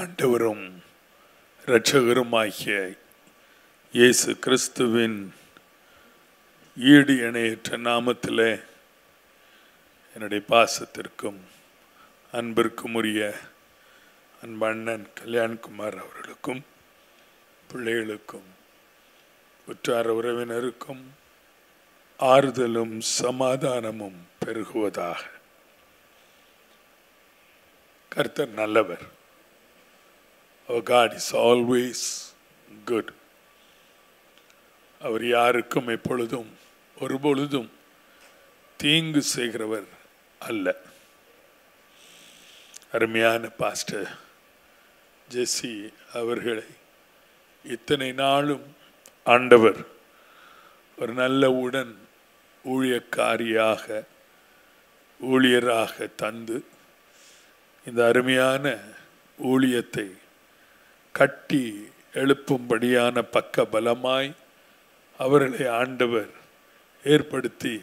ஆண்டவரும் இரட்சகருமாகிய இயேசு கிறிஸ்துவின் ஈடு இணையற்ற நாமத்திலே என்னுடைய பாசத்திற்கும் அன்பிற்கும் உரிய அன்பண்ணன் கல்யாண்குமார் அவர்களுக்கும் பிள்ளைகளுக்கும் உற்றார் உறவினருக்கும் ஆறுதலும் சமாதானமும் பெருகுவதாக. கர்த்தர் நல்லவர். Our God is always good. அவர் யாருக்கும் எப்பொழுதும் ஒருபொழுதும் தீங்கு செய்கிறவர் அல்ல. அருமையான பாஸ்டர் ஜெசி அவர்களை இத்தனை நாளும் ஆண்டவர் ஒரு நல்ல உடன் ஊழியராக தந்து இந்த அருமையான ஊழியத்தை கட்டி எழுப்பும்படியான பக்க பலமாய் அவர்களை ஆண்டவர் ஏற்படுத்தி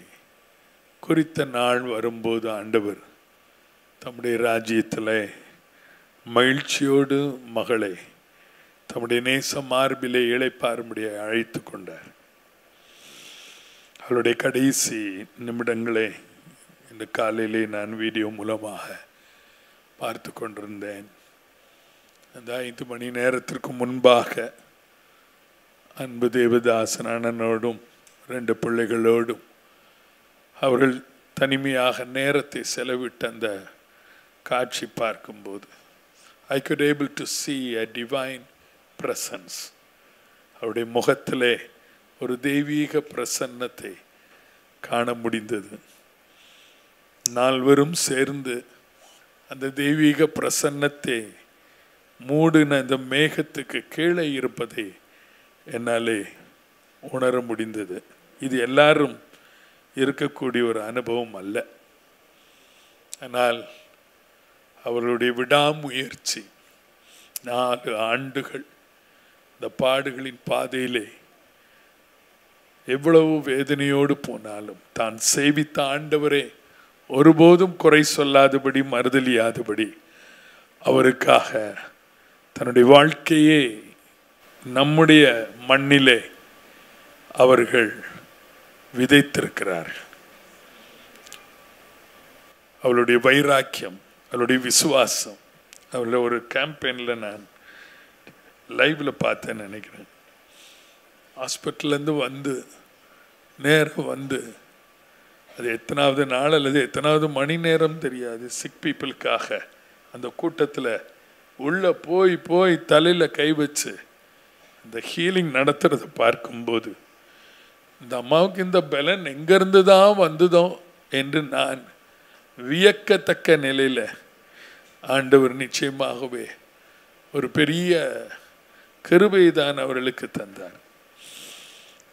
குறித்த நாள் வரும்போது ஆண்டவர் தம்முடைய ராஜ்யத்தில் மகிழ்ச்சியோடு மகளை தம்முடைய நேச மார்பிலே இளைப்பாறும்படிய அழைத்து கொண்டார். அவருடைய கடைசி நிமிடங்களை இந்த காலையிலே நான் வீடியோ மூலமாக பார்த்து கொண்டிருந்தேன். அந்த 5 மணி நேரத்திற்கு முன்பாக அன்பு தேவதாசன் அண்ணனோடும் 2 பிள்ளைகளோடும் அவர்கள் தனிமையாக நேரத்தை செலவிட்ட அந்த காட்சி பார்க்கும்போது I could able to see a divine presence. அவருடைய முகத்திலே ஒரு தெய்வீக பிரசன்னத்தை காண முடிந்தது. நால்வரும் சேர்ந்து அந்த தெய்வீக பிரசன்னத்தை மூடின இந்த மேகத்துக்கு கீழே இருப்பதை என்னாலே உணர முடிந்தது. இது எல்லாரும் இருக்கக்கூடிய ஒரு அனுபவம் அல்ல. ஆனால் அவர்களுடைய விடாமுயற்சி 4 ஆண்டுகள் இந்த பாடுகளின் பாதையிலே எவ்வளவு வேதனையோடு போனாலும் தான் சேவித்த ஆண்டவரே ஒருபோதும் குறை சொல்லாதபடி மறுதலியாதபடி அவருக்காக தன்னுடைய வாழ்க்கையே நம்முடைய மண்ணிலே அவர்கள் விதைத்திருக்கிறார்கள். அவளுடைய வைராக்கியம், அவளுடைய விசுவாசம், அவளுடைய ஒரு கேம்பெயினில் நான் லைவ்ல பார்த்தேன்னு நினைக்கிறேன். ஹாஸ்பிட்டல்லேருந்து வந்து நேரம் வந்து அது எத்தனாவது நாள் அல்லது எத்தனாவது மணி நேரம் தெரியாது, சிக் பீப்புளுக்காக அந்த கூட்டத்தில் உள்ளே போய் தலையில் கை வச்சு இந்த ஹீலிங் நடத்துறதை பார்க்கும்போது இந்த அம்மாவுக்கு இந்த பலன் எங்கேருந்து தான் வந்ததோ என்று நான் வியக்கத்தக்க நிலையில் ஆண்டவர் நிச்சயமாகவே ஒரு பெரிய கிருபை தான் அவர்களுக்கு தந்தார்.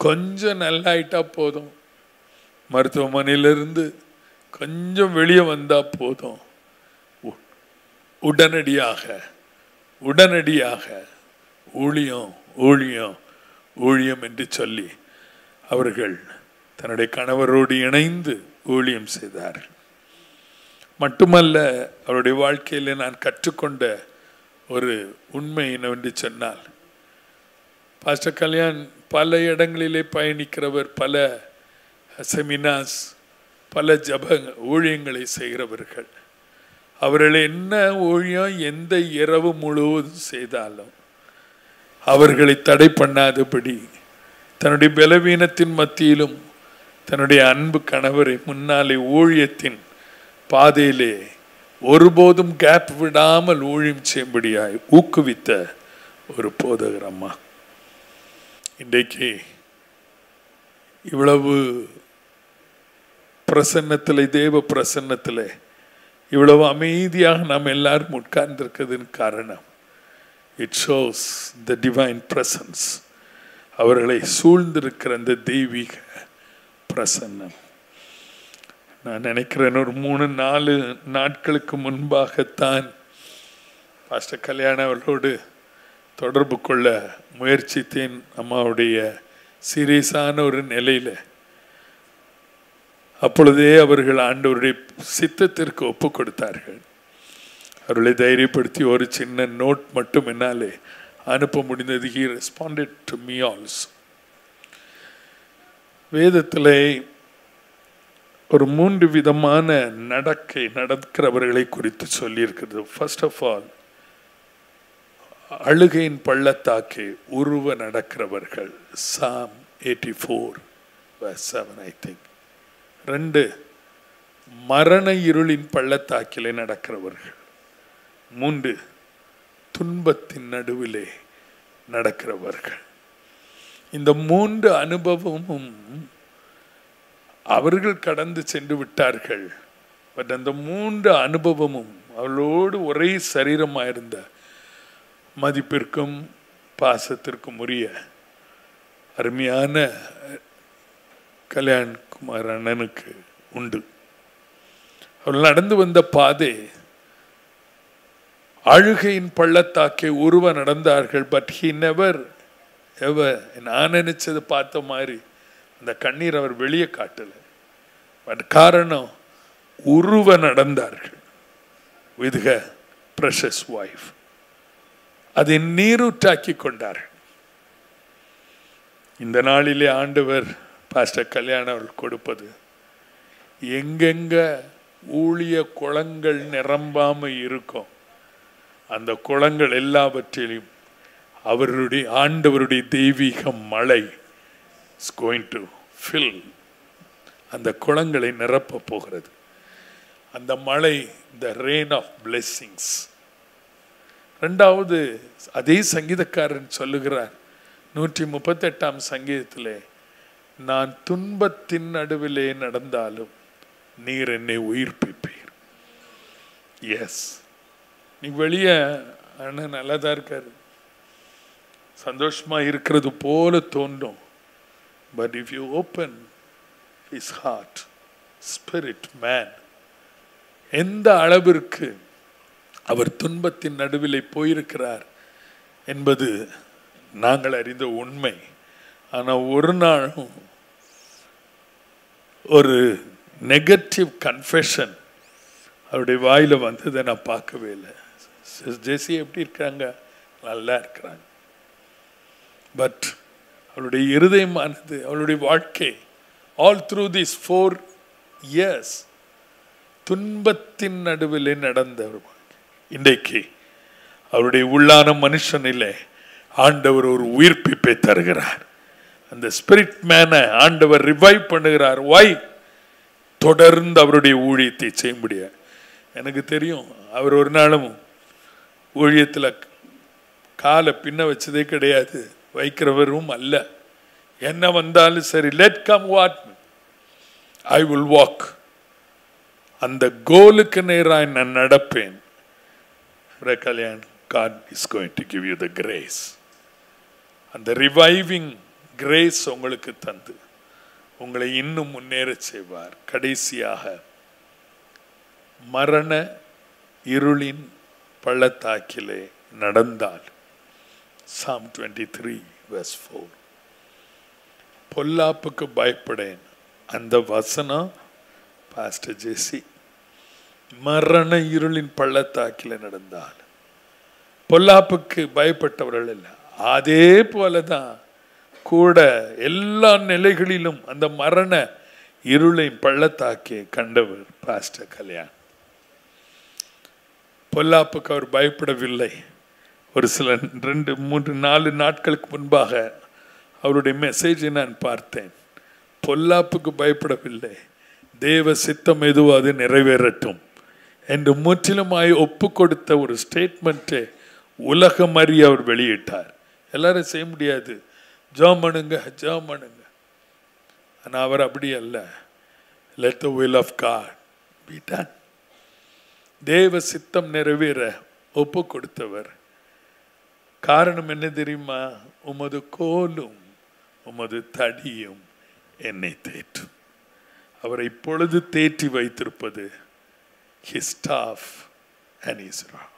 கொஞ்சம் நல்லாயிட்டா போதும், மருத்துவமனையிலிருந்து கொஞ்சம் வெளியே வந்தால் போதும், உடனடியாக ஊழியம் என்று சொல்லி அவர்கள் தன்னுடைய கணவரோடு இணைந்து ஊழியம் செய்தார்கள். மட்டுமல்ல, அவருடைய வாழ்க்கையில் நான் கற்றுக்கொண்ட ஒரு உண்மை என்னவென்று சொன்னால், பாஸ்டர் கல்யாண் பல இடங்களிலே பயணிக்கிறவர், பல செமினார்ஸ், பல ஜப ஊழியங்களை செய்கிறவர்கள். அவர்கள் என்ன ஊழியம் எந்த இரவு முழுவதும் செய்தாலும் அவர்களை தடை பண்ணாதபடி தன்னுடைய பலவீனத்தின் மத்தியிலும் தன்னுடைய அன்பு கணவரை முன்னாலே ஊழியத்தின் பாதையிலே ஒருபோதும் கேப் விடாமல் ஊழியம் செய்யும்படியாய் ஊக்குவித்த ஒரு போதகர் அம்மா. இன்றைக்கு இவ்வளவு பிரசன்னத்தில், தேவ பிரசன்னத்தில் இவ்வளவு அமைதியாக நாம் எல்லாரும் உட்கார்ந்திருக்கிறதுன்னு காரணம் it shows the divine presence. அவர்களை சூழ்ந்திருக்கிற அந்த தெய்வீக பிரசன்னம். நான் நினைக்கிறேன் ஒரு 3-4 நாட்களுக்கு முன்பாகத்தான் பாஸ்டர் கல்யாண அவர்களோடு தொடர்பு கொள்ள முயற்சித்தேன். அம்மாவுடைய சீரியஸான ஒரு நிலையில் அப்பொழுதே அவர்கள் ஆண்டவருடைய சித்தத்திற்கு ஒப்பு கொடுத்தார்கள். அவர்களை தைரியப்படுத்தி ஒரு சின்ன நோட் மட்டும் என்னாலே அனுப்ப முடிந்தது. He responded to me also. வேதத்திலே ஒரு 3 விதமான நடக்கிறவர்களை குறித்து சொல்லியிருக்கிறது. ஃபர்ஸ்ட் ஆஃப் ஆல், அழுகையின் பள்ளத்தாக்கே உருவ நடக்கிறவர்கள், Psalm 84 verse 7 I think. 2, மரண இருளின் பள்ளத்தாக்கிலே நடக்கிறவர்கள். 3, துன்பத்தின் நடுவிலே நடக்கிறவர்கள். இந்த 3 அனுபவமும் அவர்கள் கடந்து சென்று விட்டார்கள். பட் அந்த 3 அனுபவமும் அவளோடு ஒரே சரீரமாயிருந்த மதிப்பிற்கும் பாசத்திற்கும் உரிய அருமையான கல்யாண்குமார் அண்ணனுக்கு உண்டு. அவள் நடந்து வந்த பாதை அழுகையின் பள்ளத்தாக்கே உருவ நடந்தார்கள். பட் he never ever, நான் நினைச்சது பார்த்த மாதிரி அந்த கண்ணீர் அவர் வெளியே காட்டல. பட் காரணம், உருவ நடந்தார்கள் with her precious wife. அதை நீரூற்றாக்கி கொண்டார்கள். இந்த நாளிலே ஆண்டவர் பாஸ்டர் கல்யாணம் அவர்கள் கொடுப்பது, எங்கெங்க ஊழிய குளங்கள் நிரம்பாம இருக்கும் அந்த குளங்கள் எல்லாவற்றிலும் அவருடைய ஆண்டவருடைய தெய்வீக மழை is going to fill, அந்த குளங்களை நிரப்ப போகிறது. அந்த மழை, the rain of blessings. 2வது, அதே சங்கீதக்காரன் சொல்லுகிறார் 138ஆம் சங்கீதத்திலே, நான் துன்பத்தின் நடுவிலே நடந்தாலும் நீர் என்னை உயிர்ப்பிப்பீர். எஸ், நீ வெளியே அண்ணன் நல்லதா இருக்காரு, சந்தோஷமா இருக்கிறது போல தோன்றும். But if you open his heart, spirit, man, எந்த அளவிற்கு அவர் துன்பத்தின் நடுவிலே போயிருக்கிறார் என்பது நாங்கள் அறிந்த உண்மை. ஆனால் ஒரு நாளும் ஒரு நெகட்டிவ் கன்ஃபெஷன் அவருடைய வாயில வந்ததை நான் பார்க்கவே இல்லை. ஜெசி எப்படி இருக்காங்க? நல்லா இருக்கிறாங்க. பட் அவளுடைய இருதயமானது, அவளுடைய வாழ்க்கை ஆல் த்ரூ திஸ் 4 years துன்பத்தின் நடுவிலே நடந்தவர். இன்றைக்கு அவருடைய உள்ளான மனுஷனிலே ஆண்டவர் ஒரு உயிர்ப்பிப்பை தருகிறார். அந்த ஸ்பிரிட் மேனை ஆண்டவர் ரிவைவ் பண்ணுகிறார். வாய் தொடர்ந்து அவருடைய ஊழியத்தை செய்ய முடியாது. எனக்கு தெரியும், அவர் ஒரு நாளும் ஊழியத்தில் காலை பின்ன வச்சதே கிடையாது, வைக்கிறவரும் அல்ல. என்ன வந்தாலும் சரி, let come what I will walk. அந்த கோலுக்கு நேராக நான் நடப்பேன். Kalyan, God is going to give you the grace. அந்த ரிவைவிங் கிரேஸ் உங்களுக்கு தந்து உங்களை இன்னும் முன்னேற செய்வார். கடைசியாக, மரண இருளின் பள்ளத்தாக்கிலே நடந்தால், Psalm 23 verse 4, பொல்லாப்புக்கு பயப்படேன். அந்த வசனம் பாஸ்டர் ஜெசி, மரண இருளின் பள்ளத்தாக்கில் நடந்தால் பொல்லாப்புக்கு பயப்பட்டவர்கள் இல்லை. அதே போலதான் கூட எல்லா நிலைகளிலும் அந்த மரண இருளை பள்ளத்தாக்கி கண்டவர் பாஸ்டர் கல்யாண். பொல்லாப்புக்கு அவர் பயப்படவில்லை. ஒரு சில 2, 3, 4 நாட்களுக்கு முன்பாக அவருடைய மெசேஜை நான் பார்த்தேன். பொல்லாப்புக்கு பயப்படவில்லை, தேவ சித்தம் எதுவோ அது நிறைவேறட்டும் என்று முற்றிலுமாய் ஒப்பு கொடுத்த ஒரு ஸ்டேட்மெண்ட்டை உலகம் அறிய அவர் வெளியிட்டார். எல்லாரும் செய்ய முடியாது, ஜெபம் பண்ணுங்க ஜெபம் பண்ணுங்க. ஆனால் அவர் அப்படி அல்ல. Let the will of God be done. தேவ சித்தம் நிறைவேற ஒப்பு கொடுத்தவர். காரணம் என்ன தெரியுமா? உமது கோலும் உமது தடியும் என்னை தேற்றும். அவரை இப்பொழுது தேற்றி வைத்திருப்பது his staff and his rod.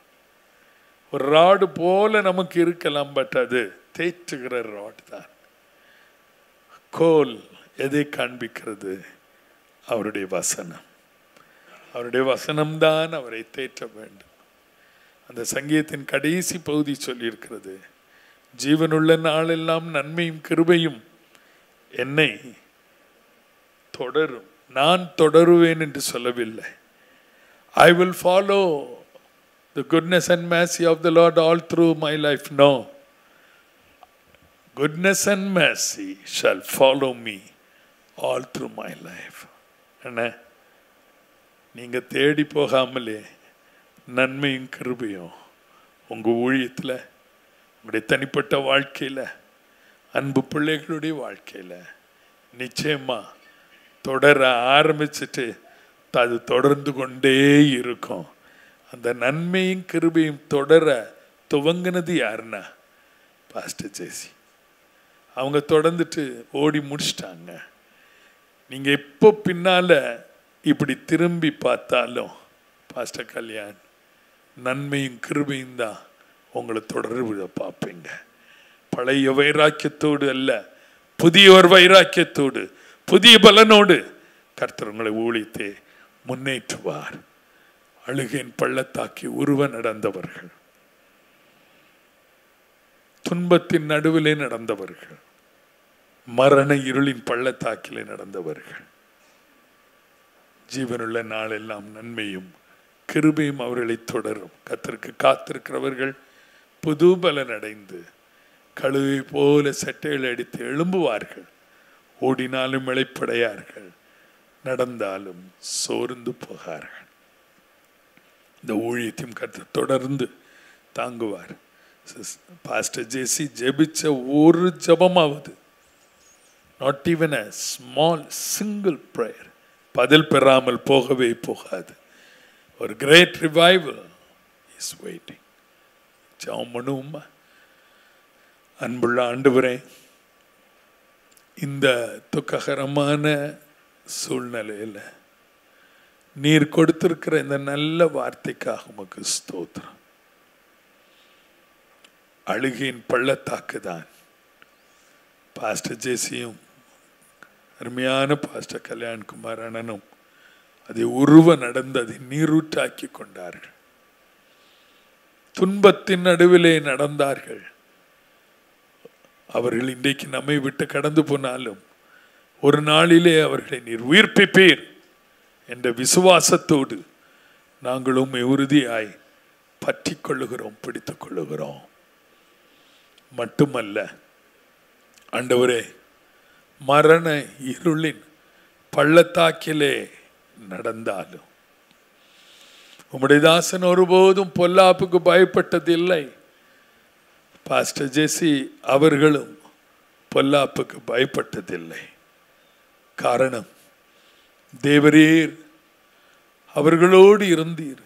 ஒரு ராடு போல நமக்கு இருக்கலாம், பட் அது தேற்றுகிற ராட் தான். கோல் எதை காண்பிக்கிறது? அவருடைய வசனம். அவருடைய வசனம்தான் அவரை தேற்ற வேண்டும். அந்த சங்கீதத்தின் கடைசி பகுதி சொல்லியிருக்கிறது, ஜீவனுள்ள நாளெல்லாம் நன்மையும் கிருபையும் என்னை தொடரும். நான் தொடருவேன் என்று சொல்லவில்லை. I will follow the goodness and mercy of the Lord all through my life. No. Goodness and mercy shall follow me all through my life. என்ன, நீங்க தேடி போகாமலே நன்மையும் கிருபையும் உங்க ஊழியத்தில், உங்களுடைய தனிப்பட்ட வாழ்க்கையில், அன்பு பிள்ளைகளுடைய வாழ்க்கையில் நிச்சயமா தொடர ஆரம்பிச்சுட்டு அது தொடர்ந்து கொண்டே இருக்கும். அந்த நன்மையும் கிருபையும் தொடர துவங்கினது யாருன்னா பாஸ்டர் ஜேசி. அவங்க தொடர்ந்துட்டு ஓடி முடிச்சிட்டாங்க. நீங்கள் எப்போ பின்னால் இப்படி திரும்பி பார்த்தாலும் பாஸ்டர் கல்யாண் நன்மையும் கிருபையும் தான் உங்களை தொடர்பு பார்ப்பீங்க. பழைய வைராக்கியத்தோடு அல்ல, புதிய ஒரு வைராக்கியத்தோடு புதிய பலனோடு கர்த்தர் உங்களை ஊழித்தே முன்னேற்றுவார். அழுகையின் பள்ளத்தாக்கி உருவ நடந்தவர்கள், துன்பத்தின் நடுவிலே நடந்தவர்கள், மரண இருளின் பள்ளத்தாக்கிலே நடந்தவர்கள், ஜீவனுள்ள நாளெல்லாம் நன்மையும் கிருபையும் அவர்களை தொடரும். கர்த்தருக்கு காத்திருக்கிறவர்கள் புது பலன் அடைந்து கழுவை போல சட்டைகள் அடித்து எழும்புவார்கள். ஓடினாலும் இளைப்படையார்கள், நடந்தாலும் சோர்ந்து போகார்கள். இந்த ஊழியத்தையும் கர்த்தர் தொடர்ந்து தாங்குவார். பாஸ்டர் ஜேசி ஜெபிச்ச ஒரு ஜபமாவது, not even a small single prayer, பதில் பெறாமல் போகவே போகாது. ஒரு கிரேட் ரிவைவல் இஸ் வெயிட்டிங். ஜெபம் பண்ணுவோமா? அன்புள்ள ஆண்டவரே, இந்த துக்ககரமான சூழ்நிலையில் நீர் கொடுத்திருக்கிற இந்த நல்ல வார்த்தைக்காக உமக்கு ஸ்தோத்திரம். அழுகையின் பள்ளத்தாக்கு தான் பாஸ்டர் ஜேசியும் அருமையான பாஸ்டர் கல்யாண்குமார் அண்ணனும் அதை உருவ நடந்து அதை நீரூற்றாக்கி கொண்டார்கள். துன்பத்தின் நடுவிலே நடந்தார்கள். அவர்கள் இன்றைக்கு நம்மை விட்டு கடந்து போனாலும் ஒரு நாளிலே அவர்களை நீர் உயிர்ப்பிப்பீர் என்ற விசுவாசத்தோடு நாங்களும் உறுதியாய் பற்றி கொள்ளுகிறோம், பிடித்துக் கொள்ளுகிறோம். மட்டுமல்ல ஆண்டவரே, மரண இருளின் பள்ளத்தாக்கிலே நடந்தாலும் உம்முடைய தாசன் ஒருபோதும் பொல்லாப்புக்கு பயப்பட்டதில்லை. பாஸ்டர் ஜேசி அவர்களும் பொல்லாப்புக்கு பயப்பட்டதில்லை. காரணம், தேவரீர் அவர்களோடு இருந்தீர்.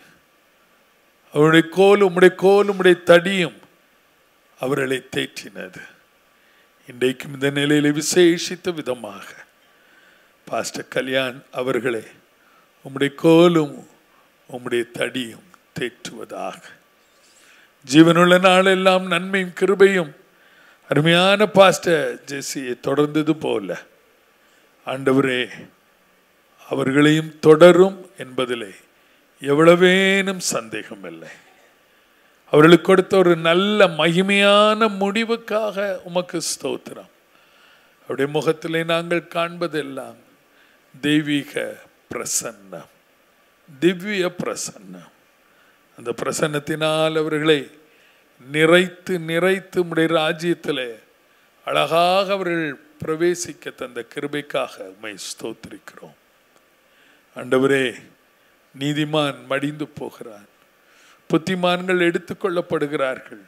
அவருடைய கோல், உம்முடைய தடியும் அவர்களை தேற்றினது. இன்றைக்கும் இந்த நிலையில விசேஷித்த விதமாக பாஸ்டர் கல்யாண் அவர்களை உம்முடைய கோலும் உம்முடைய தடியும் தேற்றுவதாக. ஜீவனுள்ள நாளெல்லாம் நன்மையும் கிருபையும் அருமையான பாஸ்டர் ஜேசியை தொடர்ந்தது போல ஆண்டவரே அவர்களையும் தொடரும் என்பதிலே எவ்வளவேனும் சந்தேகம் இல்லை. அவர்களுக்கு கொடுத்த ஒரு நல்ல மகிமையான முடிவுக்காக உமக்கு ஸ்தோத்திரம். அவருடைய முகத்திலே நாங்கள் காண்பதெல்லாம் தெய்வீக பிரசன்னம், திவ்ய பிரசன்னம். அந்த பிரசன்னத்தினால் அவர்களை நிறைத்து நிறைத்து உம்முடைய ராஜ்யத்திலே அழகாக அவர்கள் பிரவேசிக்க தந்த கிருபைக்காக உம்மை ஸ்தோத்திரிக்கிறோம். ஆண்டவரே, நீதிமான் மடிந்து போகிறான், புத்திமான்கள் எடுத்துக்கொள்ளப்படுகிறார்கள்,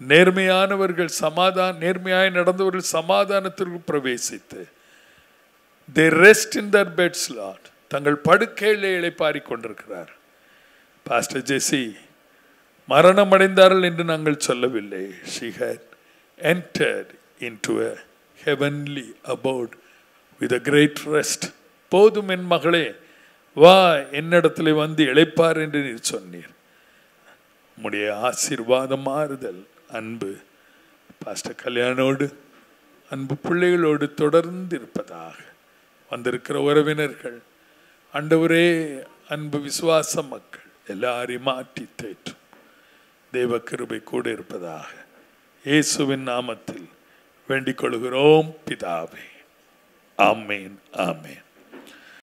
நேர்மையானவர்கள் நேர்மையாய் நடந்தவர்கள் சமாதானத்திற்கு பிரவேசித்து they rest in their beds, Lord, தங்கள் படுக்கையிலே இளைப்பாறிக் கொண்டிருக்கிறார். பாஸ்டர் ஜெசி மரணம் அடைந்தார்கள் என்று நாங்கள் சொல்லவில்லை. She had entered into a heavenly abode with a great rest. போதும் என் மகளே, வா என்னிடத்தில் வந்து இளைப்பார் என்று நீர் சொன்னீர். உம்முடைய ஆசீர்வாதம், மாறுதல், அன்பு பாஸ்டர் கல்யாணோடு, அன்பு பிள்ளைகளோடு தொடர்ந்து இருப்பதாக. வந்திருக்கிற உறவினர்கள், ஆண்டவரே, அன்பு விசுவாச மக்கள் எல்லாரையும் மாற்றி தேற்றும். தேவ கிருபை கூட இருப்பதாக இயேசுவின் நாமத்தில் வேண்டிக் கொள்கிறோம் பிதாவே. ஆமேன், ஆமேன்.